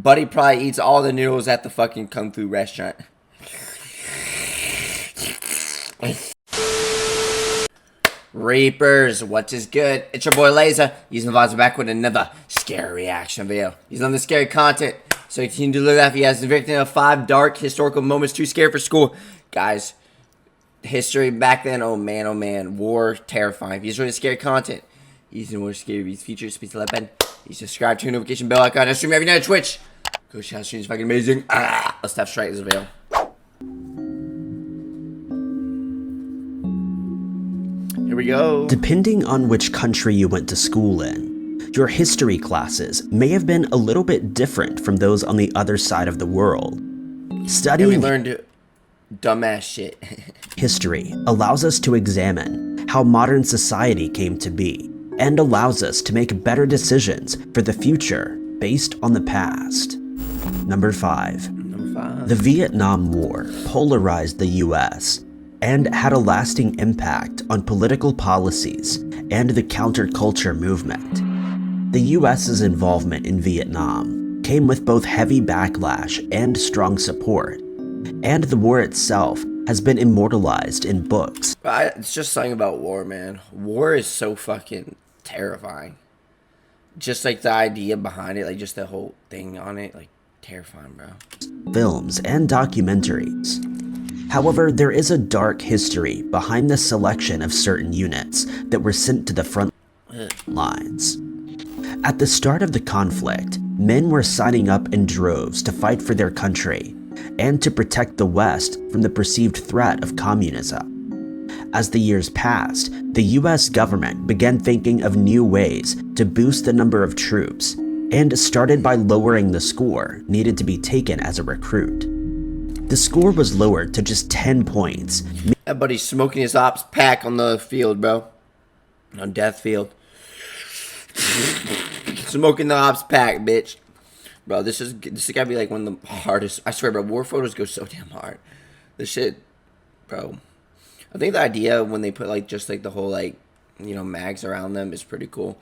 Buddy probably eats all the noodles at the fucking kung fu restaurant. Reapers, what is good? It's your boy Laser. Using the vibes back with another scary reaction video. He's on the scary content, so continue to look at if he has the victim of 5 dark historical moments too scary for school. Guys, history back then, oh man, war, terrifying. If you enjoy the scary content, using more scary videos, features, speak to that button. You subscribe to the notification bell icon. I stream every night on Twitch. Go check out streams, fucking amazing. Let's step straight into the video. Here we go. Depending on which country you went to school in, your history classes may have been a little bit different from those on the other side of the world. Studying we learned dumbass shit. history allows us to examine how modern society came to be and allows us to make better decisions for the future based on the past. Number 5. The Vietnam War polarized the US and had a lasting impact on political policies and the counterculture movement. The US's involvement in Vietnam came with both heavy backlash and strong support, and the war itself has been immortalized in books. It's just something about war, man. War is so fucking terrifying. Just like the idea behind it, like just the whole thing on it, like terrifying, bro. Films and documentaries. However, there is a dark history behind the selection of certain units that were sent to the front lines. At the start of the conflict, men were signing up in droves to fight for their country and to protect the West from the perceived threat of communism. As the years passed, the US government began thinking of new ways to boost the number of troops and started by lowering the score needed to be taken as a recruit. The score was lowered to just 10 points. That buddy's smoking his ops pack on the field, bro. On death field. Smoking the ops pack, bitch. Bro, this is gotta be like one of the hardest. I swear, bro, war photos go so damn hard. This shit, bro. I think the idea when they put like just like the whole like, you know, mags around them is pretty cool.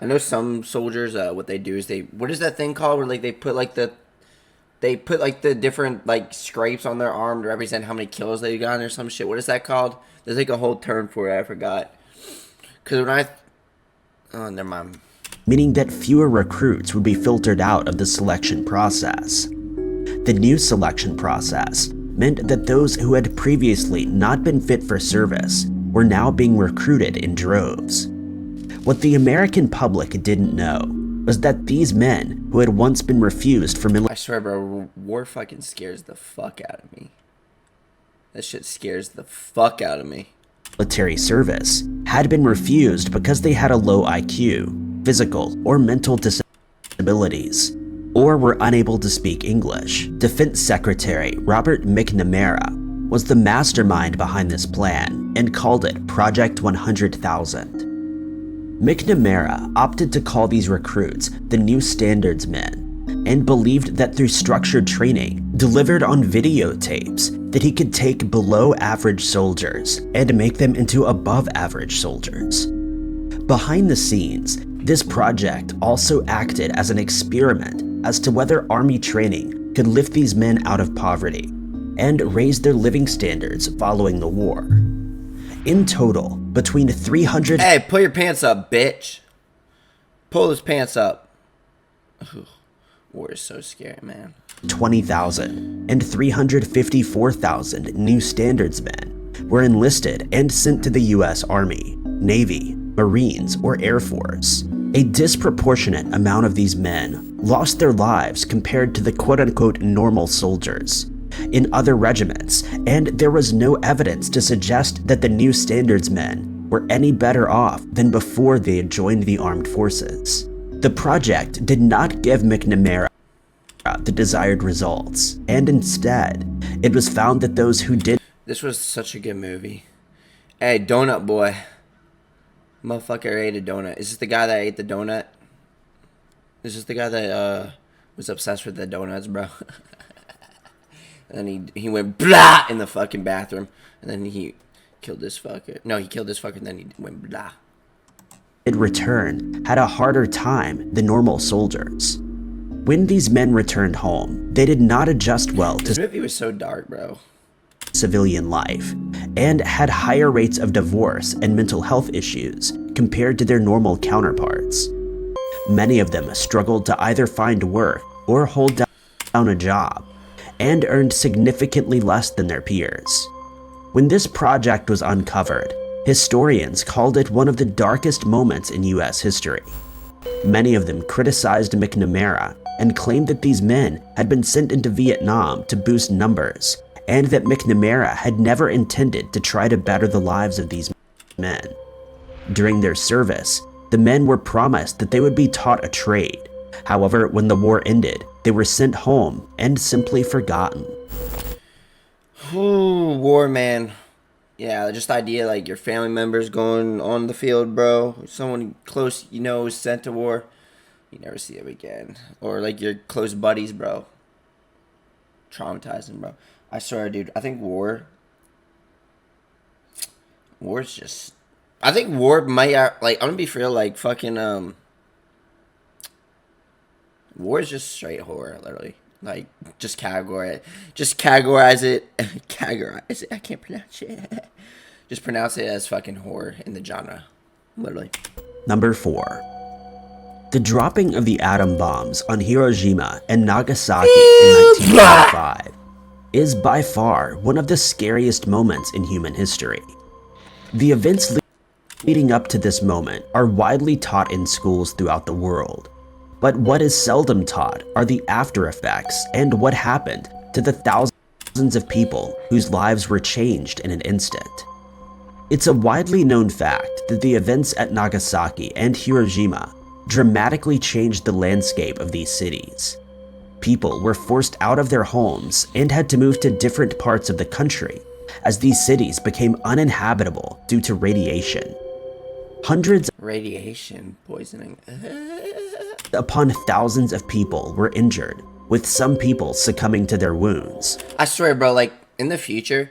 I know some soldiers, what they do is what is that thing called where like they put like the different like scrapes on their arm to represent how many kills they got or some shit. What is that called? There's like a whole term for it. I forgot. Cause when oh, never mind. Meaning that fewer recruits would be filtered out of the selection process. The new selection process meant that those who had previously not been fit for service were now being recruited in droves. What the American public didn't know was that these men who had once been refused for military— I swear, bro, war fucking scares the fuck out of me. That shit scares the fuck out of me. Military service had been refused because they had a low IQ, physical or mental disabilities, or were unable to speak English. Defense Secretary Robert McNamara was the mastermind behind this plan and called it Project 100,000. McNamara opted to call these recruits the New Standards Men and believed that through structured training delivered on videotapes that he could take below average soldiers and make them into above average soldiers. Behind the scenes, this project also acted as an experiment as to whether army training could lift these men out of poverty and raise their living standards following the war. In total, between 300— Hey, pull your pants up, bitch. Pull his pants up. Ugh, war is so scary, man. 20,000 and 354,000 New Standards men were enlisted and sent to the US Army, Navy, Marines, or Air Force. A disproportionate amount of these men lost their lives compared to the quote-unquote normal soldiers in other regiments, and there was no evidence to suggest that the New Standards men were any better off than before they had joined the armed forces. The project did not give McNamara the desired results, and instead, it was found that those who did— This was such a good movie. Hey, donut boy. Motherfucker ate a donut. Is this the guy that ate the donut? Is this the guy that was obsessed with the donuts, bro? And then he went blah in the fucking bathroom. And then he killed this fucker. No, he killed this fucker and then he went blah. In return, had a harder time than normal soldiers. When these men returned home, they did not adjust well This to movie was so dark, bro. civilian life and had higher rates of divorce and mental health issues compared to their normal counterparts. Many of them struggled to either find work or hold down a job, and earned significantly less than their peers. When this project was uncovered, historians called it one of the darkest moments in US history. Many of them criticized McNamara and claimed that these men had been sent into Vietnam to boost numbers, and that McNamara had never intended to try to better the lives of these men. During their service, the men were promised that they would be taught a trade. However, when the war ended, they were sent home and simply forgotten. Ooh, war, man. Yeah, just the idea like your family members going on the field, bro. Someone close, you know, is sent to war. You never see them again. Or like your close buddies, bro. Traumatizing, bro. I swear, dude. I think war's just. I think war might like. I'm gonna be for real. Like fucking war is just straight horror, literally. Like just categorize it. Categorize it. I can't pronounce it. Just pronounce it as fucking horror in the genre, literally. Number 4. The dropping of the atom bombs on Hiroshima and Nagasaki in 1945 is by far one of the scariest moments in human history. The events leading up to this moment are widely taught in schools throughout the world, but what is seldom taught are the after effects and what happened to the thousands of people whose lives were changed in an instant. It's a widely known fact that the events at Nagasaki and Hiroshima dramatically changed the landscape of these cities. People were forced out of their homes and had to move to different parts of the country as these cities became uninhabitable due to radiation. Hundreds Radiation poisoning. upon thousands of people were injured, with some people succumbing to their wounds. I swear, bro. Like in the future,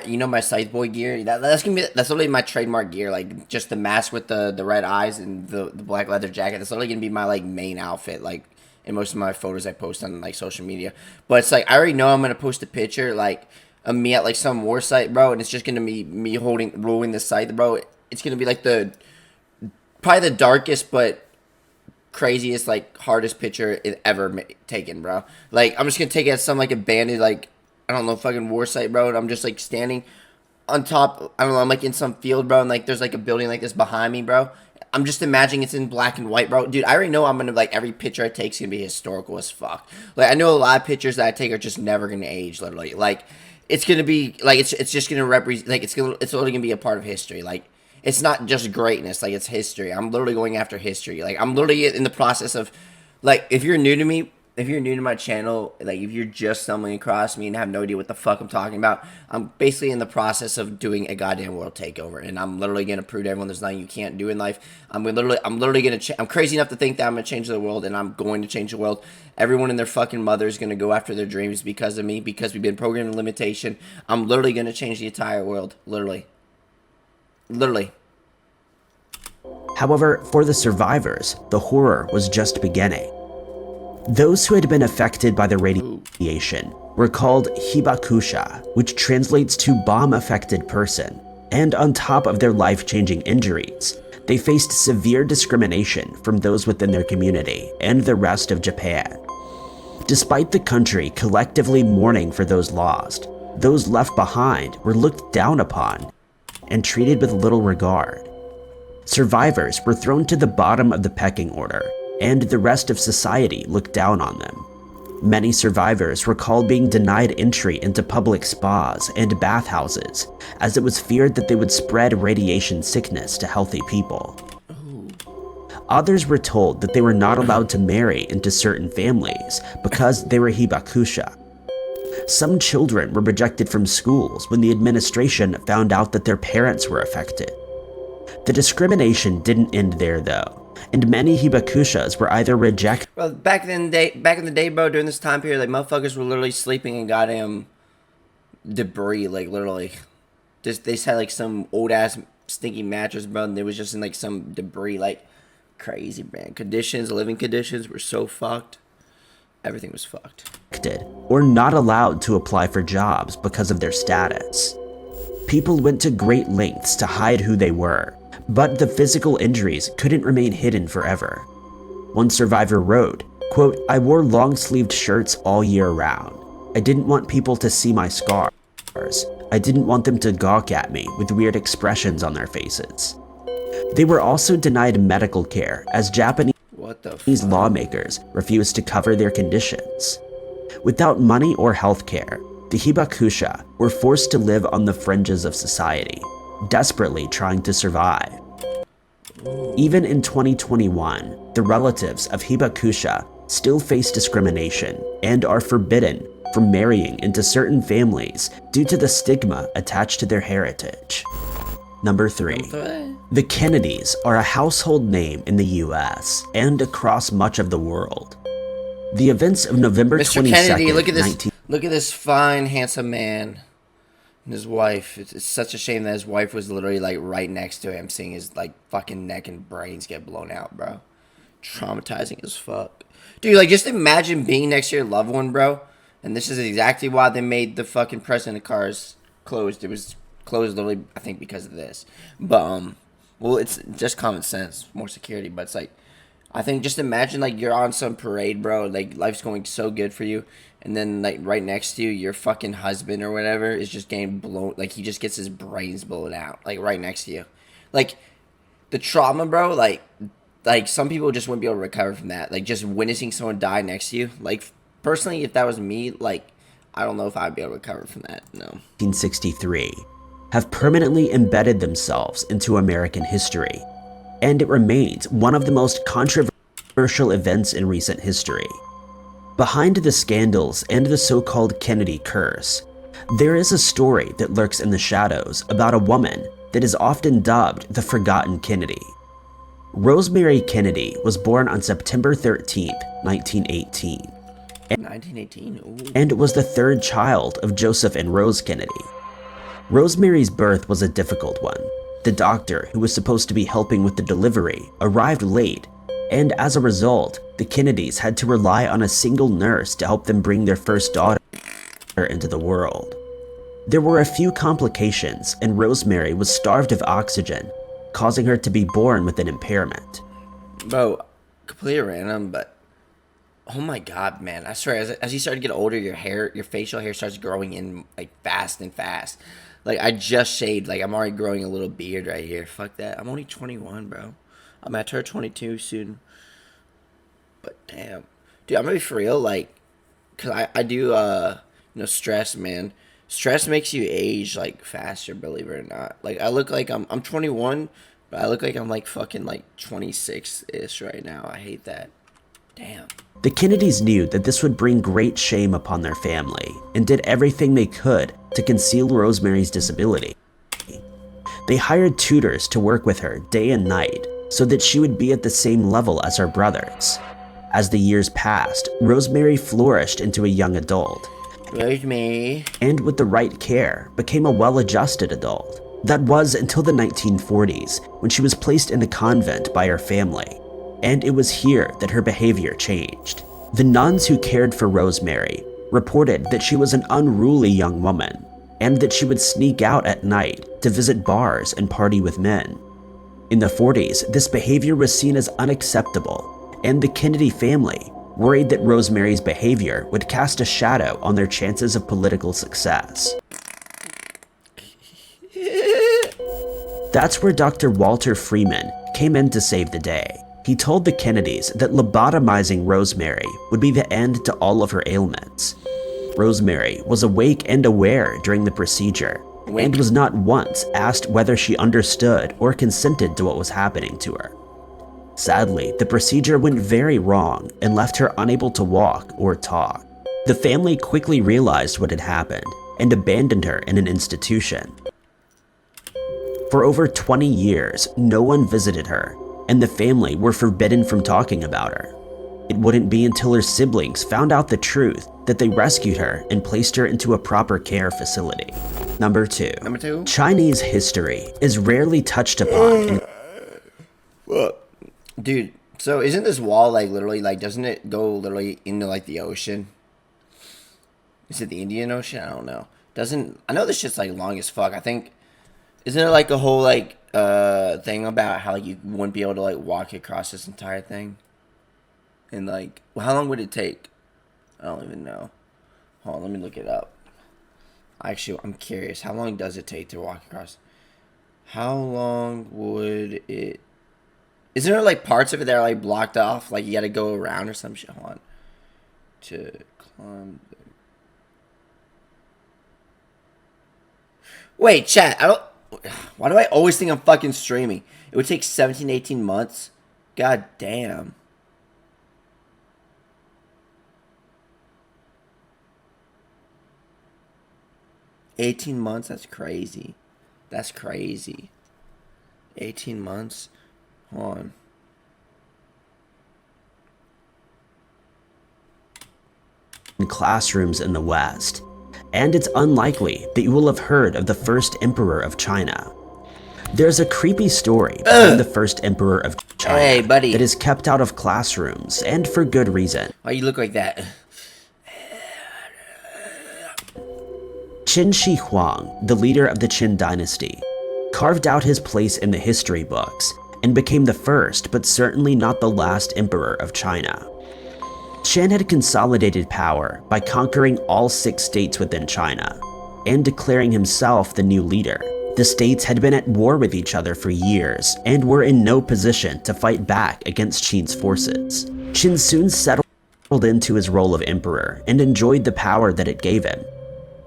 you know my Scythe Boy gear. That's literally my trademark gear. Like just the mask with the red eyes and the black leather jacket. That's literally gonna be my like main outfit. Like in most of my photos I post on like social media. But it's like I already know I'm gonna post a picture like of me at like some war site, bro, and it's just gonna be me rolling the scythe, bro. It's gonna be like probably the darkest but craziest like hardest picture ever taken, bro. Like I'm just gonna take it as some like abandoned like I don't know fucking war site, bro, and I'm just like standing on top. I don't know. I'm like in some field, bro, and like there's like a building like this behind me, bro. I'm just imagining it's in black and white, bro. Dude, I already know I'm gonna like every picture I take is gonna be historical as fuck. Like I know a lot of pictures that I take are just never gonna age, literally. Like it's gonna be like it's just gonna represent like it's literally gonna be a part of history. Like it's not just greatness, like it's history. I'm literally going after history. Like I'm literally in the process of like if you're new to my channel, like if you're just stumbling across me and have no idea what the fuck I'm talking about, I'm basically in the process of doing a goddamn world takeover, and I'm literally gonna prove to everyone there's nothing you can't do in life. I'm literally gonna. I'm crazy enough to think that I'm gonna change the world, and I'm going to change the world. Everyone and their fucking mother is gonna go after their dreams because of me, because we've been programmed in limitation. I'm literally gonna change the entire world, literally. However, for the survivors, the horror was just beginning. Those who had been affected by the radiation were called hibakusha, which translates to bomb-affected person, and on top of their life-changing injuries, they faced severe discrimination from those within their community and the rest of Japan. Despite the country collectively mourning for those lost, those left behind were looked down upon and treated with little regard. Survivors were thrown to the bottom of the pecking order, and the rest of society looked down on them. Many survivors recall being denied entry into public spas and bathhouses, as it was feared that they would spread radiation sickness to healthy people. Others were told that they were not allowed to marry into certain families because they were hibakusha. Some children were rejected from schools when the administration found out that their parents were affected. The discrimination didn't end there though, and many hibakushas were either rejected. Well, back in the day, bro, during this time period, like motherfuckers were literally sleeping in goddamn debris, like literally. They just had like some old ass stinky mattress, bro, and they was just in like some debris, like crazy, man. Living conditions were so fucked. Everything was fucked. Or not allowed to apply for jobs because of their status. People went to great lengths to hide who they were, but the physical injuries couldn't remain hidden forever. One survivor wrote, quote, "I wore long-sleeved shirts all year round. I didn't want people to see my scars. I didn't want them to gawk at me with weird expressions on their faces." They were also denied medical care as Japanese lawmakers refused to cover their conditions. Without money or health care, the Hibakusha were forced to live on the fringes of society, desperately trying to survive. Even in 2021, the relatives of Hibakusha still face discrimination and are forbidden from marrying into certain families due to the stigma attached to their heritage. Number 3. The Kennedys are a household name in the US and across much of the world. The events of November Mr. 22nd, Kennedy, look at this fine, handsome man and his wife. It's such a shame that his wife was literally like right next to him, seeing his like fucking neck and brains get blown out, bro. Traumatizing as fuck. Dude, like just imagine being next to your loved one, bro. And this is exactly why they made the fucking president of cars closed. It was closed literally, I think, because of this. But, well, it's just common sense, more security. But it's like, I think just imagine, like, you're on some parade, bro. Like, life's going so good for you. And then, like, right next to you, your fucking husband or whatever is just getting blown. Like, he just gets his brains blown out. Like, right next to you. Like, the trauma, bro, like some people just wouldn't be able to recover from that. Like, just witnessing someone die next to you. Like, personally, if that was me, like, I don't know if I'd be able to recover from that, no. 1963 have permanently embedded themselves into American history, and it remains one of the most controversial events in recent history. Behind the scandals and the so-called Kennedy curse, there is a story that lurks in the shadows about a woman that is often dubbed the Forgotten Kennedy. Rosemary Kennedy was born on September 13th, 1918. 1918? Ooh. And was the third child of Joseph and Rose Kennedy. Rosemary's birth was a difficult one. The doctor, who was supposed to be helping with the delivery, arrived late, and as a result, the Kennedys had to rely on a single nurse to help them bring their first daughter into the world. There were a few complications, and Rosemary was starved of oxygen, causing her to be born with an impairment. Bro, completely random, but oh my god, man. I swear, as you start to get older, your facial hair starts growing in, like, fast and fast. Like, I just shaved. Like, I'm already growing a little beard right here. Fuck that. I'm only 21, bro. I'm gonna turn 22 soon. But, damn. Dude, I'm gonna be for real, like, because I do, stress, man. Stress makes you age, like, faster, believe it or not. Like, I look like I'm 21, but I look like I'm, like, fucking, like, 26-ish right now. I hate that. Damn. The Kennedys knew that this would bring great shame upon their family and did everything they could to conceal Rosemary's disability. They hired tutors to work with her day and night so that she would be at the same level as her brothers. As the years passed, Rosemary flourished into a young adult. Rosemary. And with the right care, became a well-adjusted adult. That was until the 1940s, when she was placed in a convent by her family. And it was here that her behavior changed. The nuns who cared for Rosemary reported that she was an unruly young woman, and that she would sneak out at night to visit bars and party with men. In the 40s, this behavior was seen as unacceptable, and the Kennedy family worried that Rosemary's behavior would cast a shadow on their chances of political success. That's where Dr. Walter Freeman came in to save the day. He told the Kennedys that lobotomizing Rosemary would be the end to all of her ailments. Rosemary was awake and aware during the procedure, and was not once asked whether she understood or consented to what was happening to her. Sadly, the procedure went very wrong and left her unable to walk or talk. The family quickly realized what had happened and abandoned her in an institution. For over 20 years, no one visited her, and the family were forbidden from talking about her. It wouldn't be until her siblings found out the truth that they rescued her and placed her into a proper care facility. Number 2. Chinese history is rarely touched upon. Well, dude, So isn't this wall like literally like doesn't it go literally into like the ocean? Is it the Indian Ocean? I don't know. Doesn't I know this shit's like long as fuck. I think isn't there like a whole like thing about how like you wouldn't be able to like walk across this entire thing? And like well, how long would it take? I don't even know. Hold on, let me look it up. Actually, I'm curious. How long does it take to walk across? How long would it... Isn't there like parts of it that are like blocked off? Like you gotta go around or some shit? Hold on. To climb... Wait, chat. I don't... Why do I always think I'm fucking streaming? It would take 17, 18 months? God damn. $18 months? That's crazy. That's crazy. 18 months? Hold on. In classrooms in the West, and it's unlikely that you will have heard of the first emperor of China. There's a creepy story behind the first emperor of China that is kept out of classrooms, and for good reason. Why you look like that? Qin Shi Huang, the leader of the Qin dynasty, carved out his place in the history books and became the first, but certainly not the last emperor of China. Qin had consolidated power by conquering all 6 states within China and declaring himself the new leader. The states had been at war with each other for years and were in no position to fight back against Qin's forces. Qin soon settled into his role of emperor and enjoyed the power that it gave him.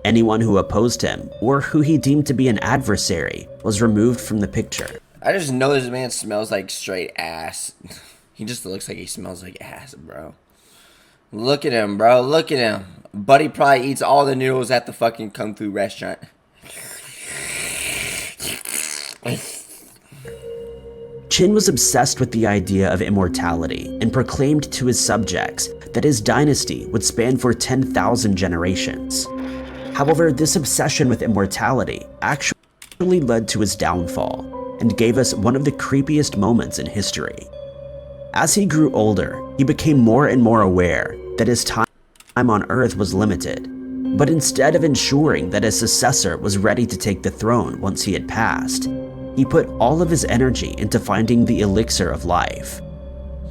Anyone who opposed him, or who he deemed to be an adversary, was removed from the picture. I just know this man smells like straight ass. He just looks like he smells like ass, bro. Look at him, bro. Look at him. Buddy probably eats all the noodles at the fucking Kung Fu restaurant. Qin was obsessed with the idea of immortality and proclaimed to his subjects that his dynasty would span for 10,000 generations. However, this obsession with immortality actually led to his downfall and gave us one of the creepiest moments in history. As he grew older, he became more and more aware that his time on Earth was limited, but instead of ensuring that his successor was ready to take the throne once he had passed, he put all of his energy into finding the elixir of life.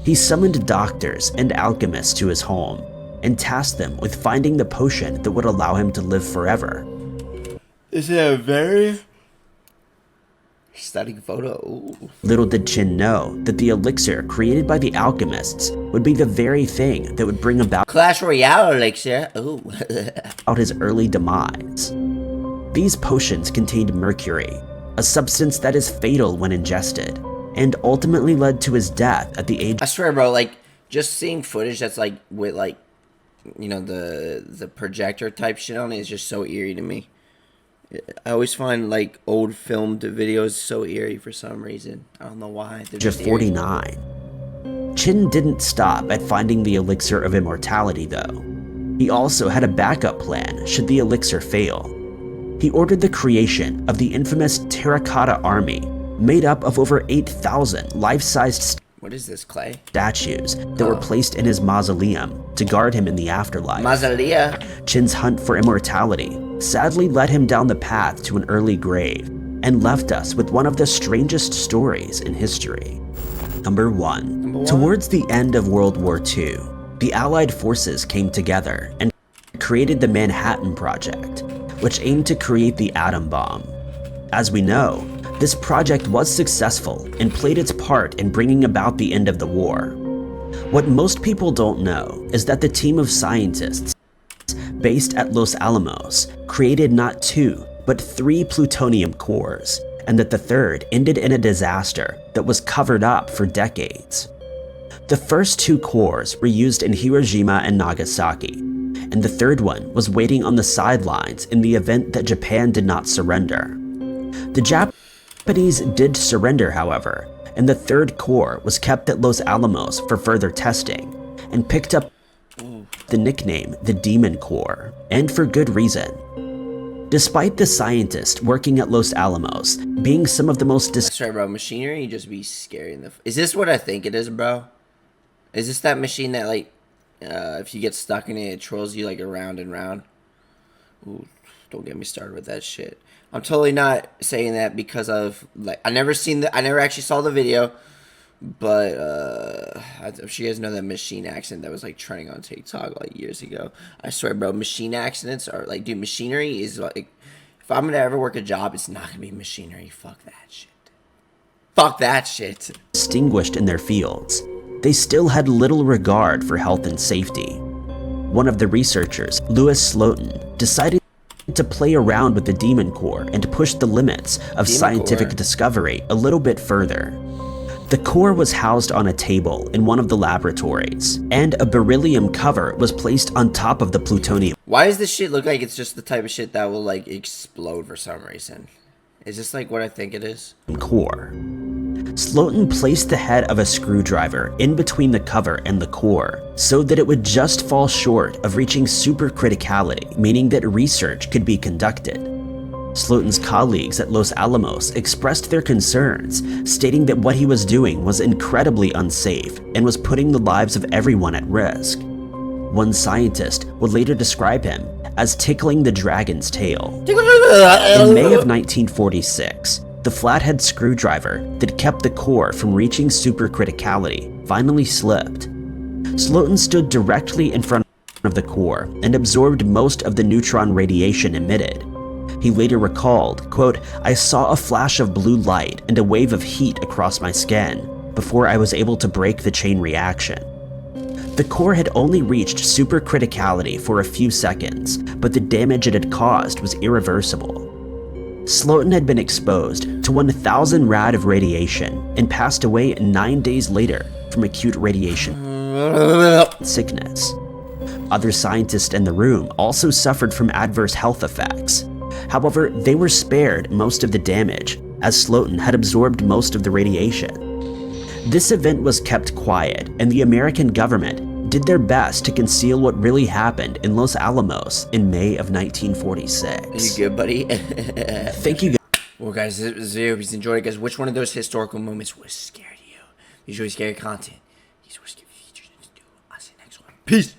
He summoned doctors and alchemists to his home and tasked them with finding the potion that would allow him to live forever. This is a very stunning photo. Ooh. Little did Qin know that the elixir created by the alchemists would be the very thing that would bring about Clash Royale elixir. Ooh. out his early demise. These potions contained mercury, a substance that is fatal when ingested, and ultimately led to his death at the age... I swear, bro, like, just seeing footage that's, like, with, like, you know, the projector type shit on it is just so eerie to me. I always find, like, old filmed videos so eerie for some reason. I don't know why. Age of 49. Qin didn't stop at finding the elixir of immortality, though. He also had a backup plan should the elixir fail. He ordered the creation of the infamous Terracotta Army, made up of over 8,000 life-sized what is this, clay? Statues that were placed in his mausoleum to guard him in the afterlife. Mausoleum. Qin's hunt for immortality sadly led him down the path to an early grave and left us with one of the strangest stories in history. Number 1. Towards the end of World War II, the Allied forces came together and created the Manhattan Project, which aimed to create the atom bomb. As we know, this project was successful and played its part in bringing about the end of the war. What most people don't know is that the team of scientists based at Los Alamos created not 2, but 3 plutonium cores, and that the third ended in a disaster that was covered up for decades. The first 2 cores were used in Hiroshima and Nagasaki, and the third one was waiting on the sidelines in the event that Japan did not surrender. The Japanese did surrender, however, and the third core was kept at Los Alamos for further testing, and picked up the nickname the Demon Core, and for good reason. Despite the scientists working at Los Alamos being some of the most Sorry, bro, machinery just be scary in the... Is this what I think it is, bro? Is this that machine that, like, if you get stuck in it, it twirls you, like, around and round? Ooh, don't get me started with that shit. I'm totally not saying that because of, like, I never actually saw the video, but I'm sure you guys know that machine accident that was, like, trending on TikTok, like, years ago. I swear, bro, machine accidents are, like, dude, machinery is, like, if I'm gonna ever work a job, it's not gonna be machinery. Fuck that shit. Fuck that shit. Distinguished in their fields, they still had little regard for health and safety. One of the researchers, Louis Slotin, decided to play around with the Demon Core and to push the limits of scientific discovery a little bit further. The core was housed on a table in one of the laboratories, and a beryllium cover was placed on top of the plutonium. Why does this shit look like it's just the type of shit that will, like, explode for some reason? Is this, like, what I think it is? Core. Slotin placed the head of a screwdriver in between the cover and the core so that it would just fall short of reaching supercriticality, meaning that research could be conducted. Slotin's colleagues at Los Alamos expressed their concerns, stating that what he was doing was incredibly unsafe and was putting the lives of everyone at risk. One scientist would later describe him as tickling the dragon's tail. In May of 1946, the flathead screwdriver that kept the core from reaching supercriticality finally slipped. Slotin stood directly in front of the core and absorbed most of the neutron radiation emitted. He later recalled, quote, "I saw a flash of blue light and a wave of heat across my skin before I was able to break the chain reaction." The core had only reached supercriticality for a few seconds, but the damage it had caused was irreversible. Slotin had been exposed to 1,000 rad of radiation and passed away 9 days later from acute radiation sickness. Other scientists in the room also suffered from adverse health effects. However, they were spared most of the damage, as Slotin had absorbed most of the radiation. This event was kept quiet, and the American government did their best to conceal what really happened in Los Alamos in May of 1946. Are you good, buddy? Thank you, guys. Well, guys, this is it. If you enjoyed it, guys, which one of those historical moments was scary to you? If you enjoy scary content, these were scary features to do. I'll see you next one. Peace.